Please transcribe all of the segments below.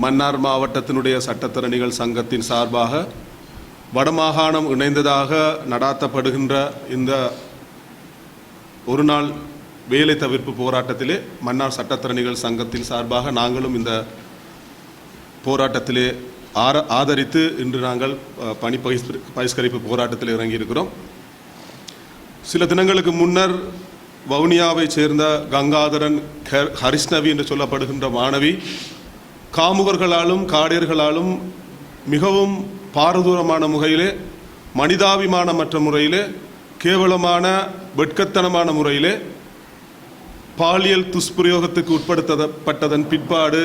மன்னார் மாவட்டத்தினுடைய சட்டத்தரணிகள் சங்கத்தின் சார்பாக வடமாகாணம் இணைந்ததாக நடாத்தப்படுகின்ற இந்த ஒரு நாள் வேலை தவிர்ப்பு போராட்டத்திலே மன்னார் சட்டத்தரணிகள் சங்கத்தின் சார்பாக நாங்களும் இந்த போராட்டத்திலே ஆதரித்து இன்று நாங்கள் பணி பகிஷ்கரிப்பு போராட்டத்தில் இறங்கியிருக்கிறோம். சில தினங்களுக்கு முன்னர் வவுனியாவை சேர்ந்த கங்காதரன் ஹரிஷ்ணவி என்று சொல்லப்படுகின்ற மாணவி காமுகர்களாலும் காடியர்களாலும் மிகவும் பாரதூரமான முறையிலே மனிதாபிமானமற்ற முறையிலே கேவலமான வெட்கத்தனமான முறையிலே பாலியல் துஷ்பிரயோகத்துக்கு உட்படுத்தப்பட்டதன் பிற்பாடு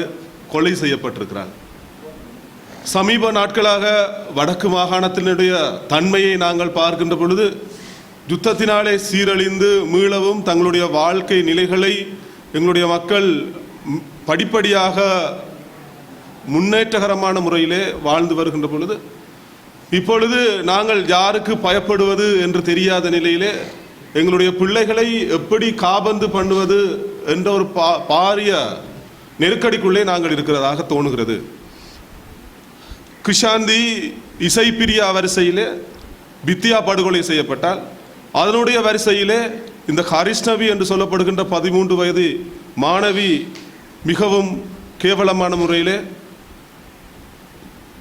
கொலை செய்யப்பட்டிருக்கிறார். சமீப நாட்களாக வடக்கு மாகாணத்தினுடைய தன்மையை நாங்கள் பார்க்கின்ற பொழுது யுத்தத்தினாலே சீரழிந்து மீளவும் தங்களுடைய வாழ்க்கை நிலைகளை எங்களுடைய மக்கள் படிப்படியாக முன்னேற்றகரமான முறையிலே வாழ்ந்து வருகின்ற பொழுது இப்பொழுது நாங்கள் யாருக்கு பயப்படுவது என்று தெரியாத நிலையிலே எங்களுடைய பிள்ளைகளை எப்படி காபந்து பண்ணுவது என்ற ஒரு பாரிய நெருக்கடிக்குள்ளே நாங்கள் இருக்கிறதாக தோணுகிறது. கிருஷாந்தி இசைப்பிரியா வரிசையிலே வித்யா படுகொலை செய்யப்பட்டால் அதனுடைய வரிசையிலே இந்த ஹரிஷ்ணவி என்று சொல்லப்படுகின்ற 13 வயது மாணவி மிகவும் கேவலமான முறையிலே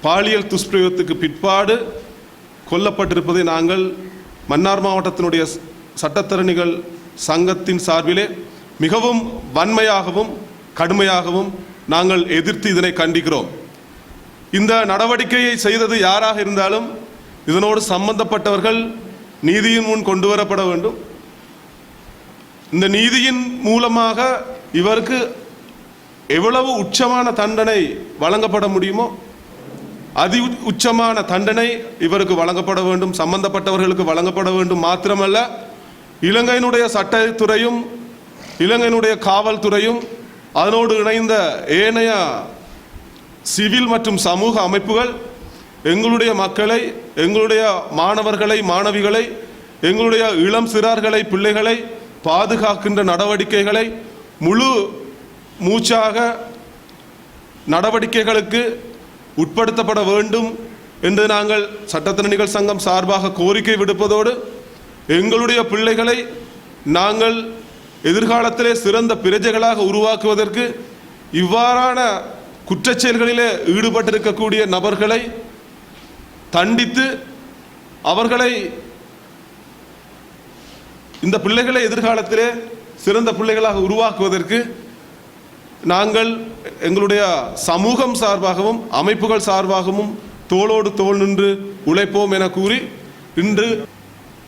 பாலியல் துஷ்பிரயோகத்துக்கு பிற்பாடு கொல்லப்பட்டிருப்பதை நாங்கள் மன்னார் மாவட்டத்தினுடைய சட்டத்தரணிகள் சங்கத்தின் சார்பிலே மிகவும் வன்மையாகவும் கடுமையாகவும் நாங்கள் எதிர்த்து இதனை கண்டிக்கிறோம். இந்த நடவடிக்கையை செய்தது யாராக இருந்தாலும் இதனோடு சம்பந்தப்பட்டவர்கள் நீதியின் முன் கொண்டு வரப்பட வேண்டும். இந்த நீதியின் மூலமாக இவருக்கு எவ்வளவு உச்சமான தண்டனை வழங்கப்பட முடியுமோ அதி உச்சமான தண்டனை இவருக்கு வழங்கப்பட வேண்டும், சம்பந்தப்பட்டவர்களுக்கு வழங்கப்பட வேண்டும். மாத்திரமல்ல, இலங்கையினுடைய சட்டத்துறையும் இலங்கையினுடைய காவல்துறையும் அதனோடு இணைந்த ஏனைய சிவில் மற்றும் சமூக அமைப்புகள் எங்களுடைய மக்களை, எங்களுடைய மாணவர்களை, மாணவிகளை, எங்களுடைய இளம் சிறார்களை, பிள்ளைகளை பாதுகாக்கின்ற நடவடிக்கைகளை முழு மூச்சாக நடவடிக்கைகளுக்கு உட்படுத்தப்பட வேண்டும் என்று நாங்கள் சட்டத்தரணிகள் சங்கம் சார்பாக கோரிக்கை விடுப்பதோடு எங்களுடைய பிள்ளைகளை நாங்கள் எதிர்காலத்திலே சிறந்த பிரஜைகளாக உருவாக்குவதற்கு இவ்வாறான குற்றச்செயல்களிலே ஈடுபட்டிருக்கக்கூடிய நபர்களை தண்டித்து அவர்களை இந்த பிள்ளைகளை எதிர்காலத்திலே சிறந்த பிள்ளைகளாக உருவாக்குவதற்கு நாங்கள் எங்களுடைய சமூகம் சார்பாகவும் அமைப்புகள் சார்பாகவும் தோளோடு தோள் நின்று உழைப்போம் என கூறி இன்று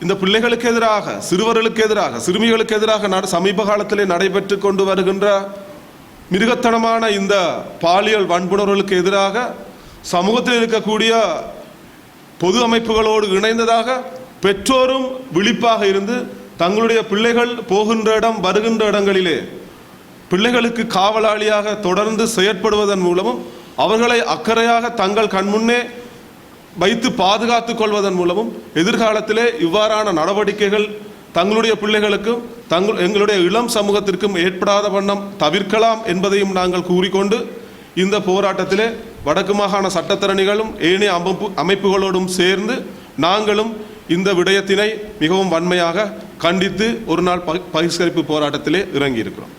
இந்த பிள்ளைகளுக்கு எதிராக, சிறுவர்களுக்கு எதிராக, சிறுமிகளுக்கு எதிராக சமீப காலத்திலே நடைபெற்று கொண்டு வருகின்ற மிருகத்தனமான இந்த பாலியல் வன்புணர்வுகளுக்கு எதிராக சமூகத்தில் இருக்கக்கூடிய பொது அமைப்புகளோடு இணைந்ததாக பெற்றோரும் விழிப்பாக இருந்து தங்களுடைய பிள்ளைகள் போகின்ற இடம் வருகின்ற இடங்களிலே பிள்ளைகளுக்கு காவலாளியாக தொடர்ந்து செயற்படுவதன் மூலமும் அவர்களை அக்கறையாக தங்கள் கண்முன்னே வைத்து பாதுகாத்துக் கொள்வதன் மூலமும் எதிர்காலத்திலே இவ்வாறான நடவடிக்கைகள் தங்களுடைய பிள்ளைகளுக்கும் எங்களுடைய இளம் சமூகத்திற்கும் ஏற்படாத வண்ணம் தவிர்க்கலாம் என்பதையும் நாங்கள் கூறிக்கொண்டு இந்த போராட்டத்திலே வடக்கு மாகாண சட்டத்தரணிகளும் ஏனைய அமைப்புகளோடும் சேர்ந்து நாங்களும் இந்த விடயத்தினை மிகவும் வன்மையாக கண்டித்து ஒரு நாள் பகிஷ்கரிப்பு போராட்டத்திலே இறங்கியிருக்கிறோம்.